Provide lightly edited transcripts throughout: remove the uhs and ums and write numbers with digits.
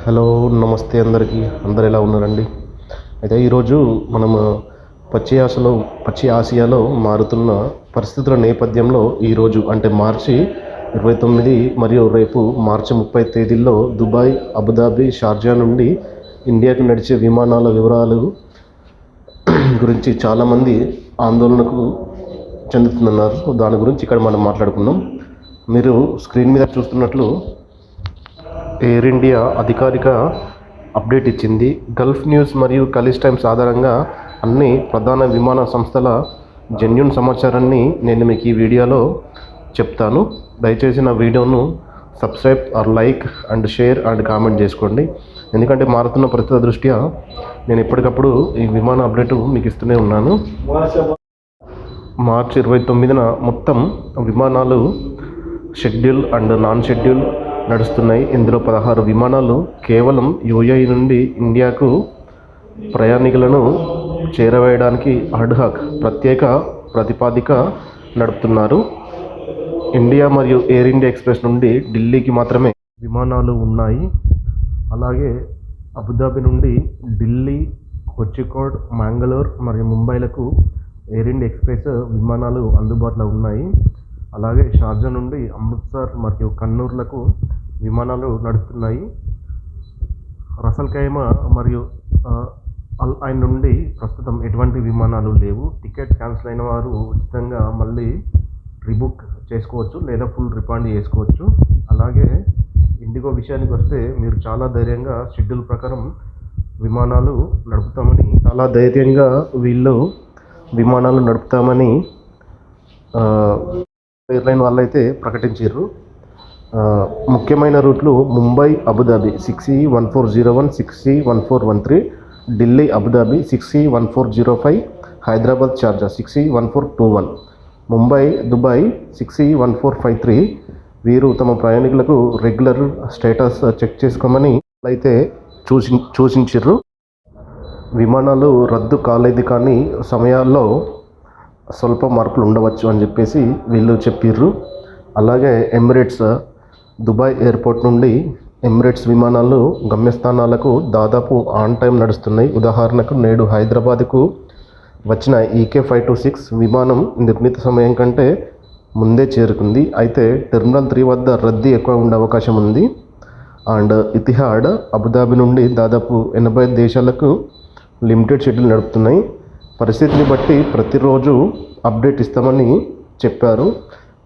Hello, నమస్తే అందరికీ. అందరు ఎలా ఉన్నారండి? అయితే ఈరోజు మనము పశ్చిమ ఆసియాలో మారుతున్న పరిస్థితుల నేపథ్యంలో ఈరోజు అంటే మార్చి 29 మరియు రేపు మార్చి 30 తేదీల్లో దుబాయ్, అబుదాబి, షార్జా నుండి ఇండియాకు నడిచే విమానాల వివరాలు గురించి చాలామంది ఆందోళనకు చెందుతున్నారు. దాని గురించి ఇక్కడ మనం మాట్లాడుకుందాం. మీరు స్క్రీన్ మీద చూస్తున్నట్లు ఎయిర్ ఇండియా అధికారిక అప్డేట్ ఇచ్చింది. గల్ఫ్ న్యూస్ మరియు ఖలీజ్ టైమ్స్ ఆధారంగా అన్ని ప్రధాన విమాన సంస్థల జెన్యూన్ సమాచారాన్ని నేను మీకు ఈ వీడియోలో చెప్తాను. దయచేసి నా వీడియోను subscribe R like and share and comment చేసుకోండి. ఎందుకంటే మారుతున్న పరిస్థితుల దృష్ట్యా నేను ఎప్పటికప్పుడు ఈ విమాన అప్డేట్ మీకు ఇస్తూనే ఉన్నాను. మార్చి 29న మొత్తం విమానాలు షెడ్యూల్ అండ్ నాన్ షెడ్యూల్ నడుస్తున్నాయి. ఇందులో 16 విమానాలు కేవలం యూఏఈ నుండి ఇండియాకు ప్రయాణికులను చేరవేయడానికి అడ్హాక్ ప్రత్యేక ప్రతిపాదిక నడుపుతున్నారు. ఇండియా మరియు ఎయిర్ ఇండియా ఎక్స్ప్రెస్ నుండి ఢిల్లీకి మాత్రమే విమానాలు ఉన్నాయి. అలాగే అబుదాబి నుండి ఢిల్లీ, కోజికోడ్, మంగళూరు మరియు ముంబైలకు ఎయిర్ ఇండియా ఎక్స్ప్రెస్ విమానాలు అందుబాటులో ఉన్నాయి. అలాగే షార్జా నుండి అమృత్సర్ మరియు కన్నూర్లకు విమానాలు నడుస్తున్నాయి. రసల్ ఖైమా మరియు అల్ ఐన్ నుండి ప్రస్తుతం ఎటువంటి విమానాలు లేవు. టికెట్ క్యాన్సిల్ అయిన వారు ఉచితంగా మళ్ళీ రీబుక్ చేసుకోవచ్చు లేదా ఫుల్ రిఫండ్ చేసుకోవచ్చు. అలాగే ఇండిగో విషయానికి వస్తే మీరు చాలా ధైర్యంగా షెడ్యూల్ ప్రకారం విమానాలు నడుపుతామని విమానాలు నడుపుతామని ఎయిర్లైన్ వాళ్ళైతే ప్రకటించారు. ముఖ్యమైన రూట్లు Mumbai Abu Dhabi 6E1401, 6E1413, Delhi Abu Dhabi 6E1405, Hyderabad Sharjah 6E1421, Mumbai Dubai 6E1453. వీరు తమ ప్రయాణికులకు రెగ్యులర్ స్టేటస్ చెక్ చేసుకోమని అయితే సూచించారు. విమానాలు రద్దు కాలేదు కానీ సమయాల్లో స్వల్ప మార్పులు ఉండవచ్చు అని చెప్పేసి వీళ్ళు చెప్పిర్రు. అలాగే ఎమిరేట్స్ దుబాయ్ ఎయిర్పోర్ట్ నుండి ఎమిరేట్స్ విమానాలు గమ్యస్థానాలకు దాదాపు ఆన్ టైం నడుస్తున్నాయి. ఉదాహరణకు నేడు హైదరాబాద్కు వచ్చిన EK526 విమానం నిర్ణీత సమయం కంటే ముందే చేరుకుంది. అయితే టెర్మినల్ 3 వద్ద రద్దీ ఎక్కువ ఉండే అవకాశం ఉంది. అండ్ ఇతిహాడ్ అబుదాబి నుండి దాదాపు 80 దేశాలకు లిమిటెడ్ షెడ్యూల్ నడుపుతున్నాయి. పరిస్థితిని బట్టి ప్రతిరోజు అప్డేట్ ఇస్తామని చెప్పారు.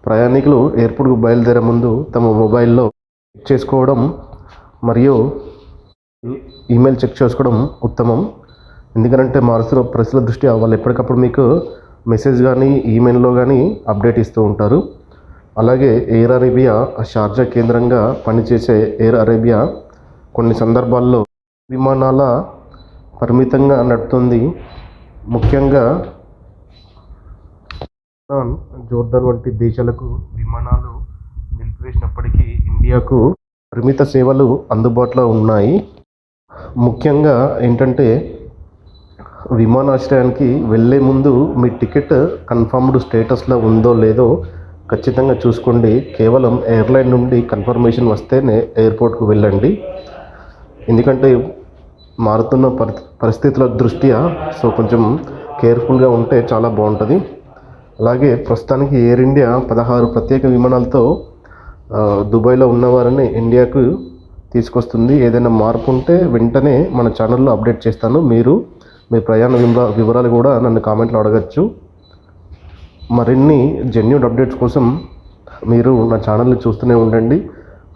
ప్రయాణికులు ఎయిర్పోర్ట్కు బయలుదేరే ముందు తమ మొబైల్లో చెక్ చేసుకోవడం మరియు ఈమెయిల్ చెక్ చేసుకోవడం ఉత్తమం. ఎందుకంటే మారుతున్న పరిస్థితుల దృష్ట్యా వాళ్ళు ఎప్పటికప్పుడు మీకు మెసేజ్ కానీ ఈమెయిల్లో కానీ అప్డేట్ ఇస్తూ ఉంటారు. అలాగే ఎయిర్ అరేబియా షార్జా కేంద్రంగా పనిచేసే ఎయిర్ అరేబియా కొన్ని సందర్భాల్లో విమానాల పరిమితంగా నడుపుతుంది. ముఖ్యంగా జోర్దాన్ వంటి దేశాలకు విమానాలు నిలిపివేసినప్పటికీ ఇండియాకు పరిమిత సేవలు అందుబాటులో ఉన్నాయి. ముఖ్యంగా ఏంటంటే విమానాశ్రయానికి వెళ్ళే ముందు మీ టికెట్ కన్ఫర్మ్డ్ స్టేటస్లో ఉందో లేదో ఖచ్చితంగా చూసుకోండి. కేవలం ఎయిర్లైన్ నుండి కన్ఫర్మేషన్ వస్తేనే ఎయిర్పోర్ట్కు వెళ్ళండి. ఎందుకంటే మారుతున్న పరిస్థితుల దృష్ట్యా కొంచెం కేర్ఫుల్గా ఉంటే చాలా బాగుంటుంది. అలాగే ప్రస్తుతానికి ఎయిర్ ఇండియా 16 ప్రత్యేక విమానాలతో దుబాయ్లో ఉన్నవారిని ఇండియాకు తీసుకొస్తుంది. ఏదైనా మార్పు ఉంటే వెంటనే మన ఛానల్లో అప్డేట్ చేస్తాను. మీరు మీ ప్రయాణ వివరాలు కూడా నన్ను కామెంట్లో అడగచ్చు. మరిన్ని జెన్యూన్ అప్డేట్స్ కోసం మీరు నా ఛానల్ని చూస్తూనే ఉండండి.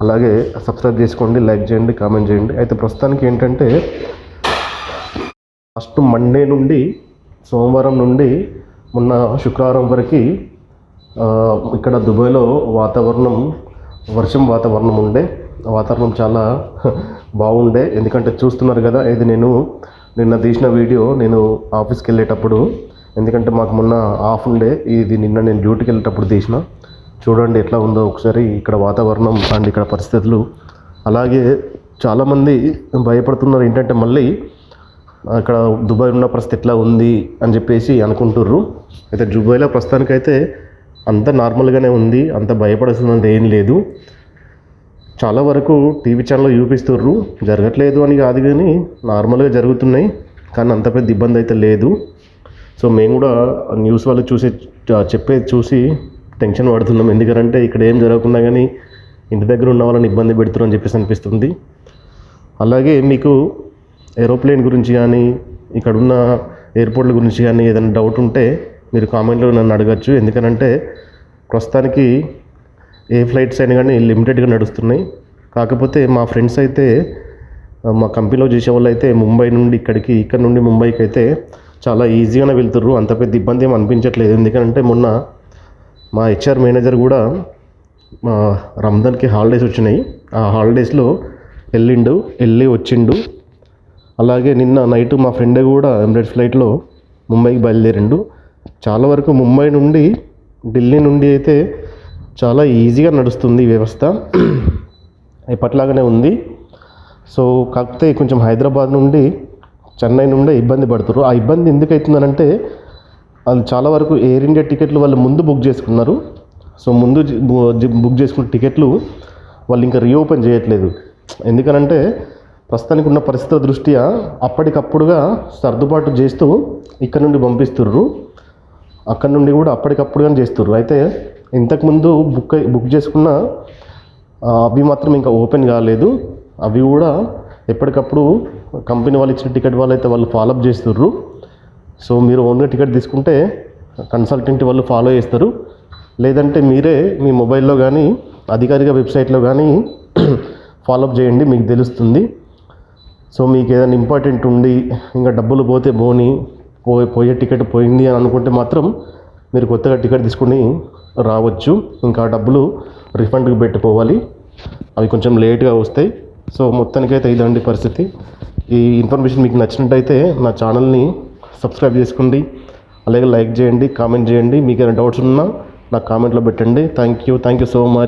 అలాగే సబ్స్క్రైబ్ చేసుకోండి, లైక్ చేయండి, కామెంట్ చేయండి. అయితే ప్రస్తుతానికి ఏంటంటే ఫస్ట్ మండే నుండి సోమవారం నుండి మొన్న శుక్రవారం వరకు ఇక్కడ దుబాయ్లో వర్షం వాతావరణం ఉండే. వాతావరణం చాలా బాగుండే. ఎందుకంటే చూస్తున్నారు కదా, ఇది నేను నిన్న తీసిన వీడియో నేను ఆఫీస్కి వెళ్ళేటప్పుడు. ఎందుకంటే మాకు మొన్న ఆఫ్ ఉండే, ఇది నిన్న నేను డ్యూటీకి వెళ్ళేటప్పుడు తీసిన. చూడండి ఎట్లా ఉందో ఒకసారి ఇక్కడ వాతావరణం అండ్ ఇక్కడ పరిస్థితులు. అలాగే చాలామంది భయపడుతున్నారు ఏంటంటే మళ్ళీ అక్కడ దుబాయ్ ఉన్న పరిస్థితి ఎట్లా ఉంది అని చెప్పేసి అనుకుంటుర్రు. అయితే దుబాయ్లో ప్రస్తుతానికైతే అంత నార్మల్గానే ఉంది, అంత భయపడాల్సినంత ఏం లేదు. చాలా వరకు టీవీ ఛానల్లో చూపిస్తుర్రు, జరగట్లేదు అని కాదు కానీ నార్మల్గా జరుగుతున్నాయి, కానీ అంత పెద్ద ఇబ్బంది అయితే లేదు. సో మేము కూడా న్యూస్ వాళ్ళు చెప్పేది చూసి టెన్షన్ పడుతున్నాం, ఎందుకంటే ఇక్కడ ఏం జరగకుండా కానీ ఇంటి దగ్గర ఉన్న వాళ్ళని ఇబ్బంది పెడుతున్నారు అని చెప్పేసి అనిపిస్తుంది. అలాగే మీకు ఏరోప్లేన్ గురించి కానీ ఇక్కడున్న ఎయిర్పోర్ట్ల గురించి కానీ ఏదైనా డౌట్ ఉంటే మీరు కామెంట్లో నన్ను అడగచ్చు. ఎందుకంటే ప్రస్తుతానికి ఏ ఫ్లైట్స్ అయినా కానీ లిమిటెడ్గా నడుస్తున్నాయి. కాకపోతే మా ఫ్రెండ్స్ అయితే, మా కంపెనీలో చేసే వాళ్ళు అయితే ముంబై నుండి ఇక్కడ నుండి ముంబైకి అయితే చాలా ఈజీగానే వెళ్తుర్రు, అంత పెద్ద ఇబ్బంది ఏం అనిపించట్లేదు. ఎందుకంటే మొన్న మా హెచ్ఆర్ మేనేజర్ కూడా మా రంజాన్కి హాలిడేస్ వచ్చినాయి, ఆ హాలిడేస్లో వెళ్ళి వచ్చిండు. అలాగే నిన్న నైట్ మా ఫ్రెండ్ కూడా ఎమిరేట్స్ ఫ్లైట్లో ముంబైకి బయలుదేరిండు. చాలా వరకు ముంబై నుండి ఢిల్లీ నుండి అయితే చాలా ఈజీగా నడుస్తుంది ఈ వ్యవస్థ, ఎప్పట్లాగానే ఉంది. సో కాకపోతే కొంచెం హైదరాబాద్ నుండి చెన్నై నుండి ఇబ్బంది పడుతున్నారు. ఆ ఇబ్బంది ఎందుకు అవుతుందనంటే వాళ్ళు చాలా వరకు ఎయిర్ ఇండియా టికెట్లు వాళ్ళు ముందు బుక్ చేసుకున్నారు. సో ముందు బుక్ చేసుకున్న టికెట్లు వాళ్ళు ఇంకా రీఓపెన్ చేయట్లేదు. ఎందుకనంటే ప్రస్తుతానికి ఉన్న పరిస్థితుల దృష్ట్యా అప్పటికప్పుడుగా సర్దుబాటు చేస్తూ ఇక్కడ నుండి పంపిస్తుర్రు, అక్కడ నుండి కూడా అప్పటికప్పుడుగా చేస్తుర్రు. అయితే ఇంతకుముందు బుక్ చేసుకున్న అవి మాత్రం ఇంకా ఓపెన్ కాలేదు, అవి కూడా ఎప్పటికప్పుడు కంపెనీ వాళ్ళు ఇచ్చిన టికెట్ వాళ్ళు వాళ్ళు ఫాలోఅప్ చేస్తుర్రు. సో మీరు ఓన్గా టికెట్ తీసుకుంటే కన్సల్టెంట్ వాళ్ళు ఫాలో చేస్తారు, లేదంటే మీరే మీ మొబైల్లో కానీ అధికారిక వెబ్సైట్లో కానీ ఫాలోఅప్ చేయండి, మీకు తెలుస్తుంది. సో మీకు ఏదైనా ఇంపార్టెంట్ ఉండి ఇంకా డబ్బులు పోతే పోయే టికెట్ పోయింది అని అనుకుంటే మాత్రం మీరు కొత్తగా టికెట్ తీసుకుని రావచ్చు, ఇంకా డబ్బులు రిఫండ్కి పెట్టుకోవాలి, అవి కొంచెం లేట్గా వస్తాయి. సో మొత్తానికైతే ఇదండి పరిస్థితి. ఈ ఇన్ఫర్మేషన్ మీకు నచ్చినట్టయితే నా ఛానల్ని సబ్స్క్రైబ్ చేసుకోండి, అలాగే లైక్ చేయండి, కామెంట్ చేయండి. మీకు ఏమైనా డౌట్స్ ఉన్నా నాకు కామెంట్లో పెట్టండి. Thank you so much.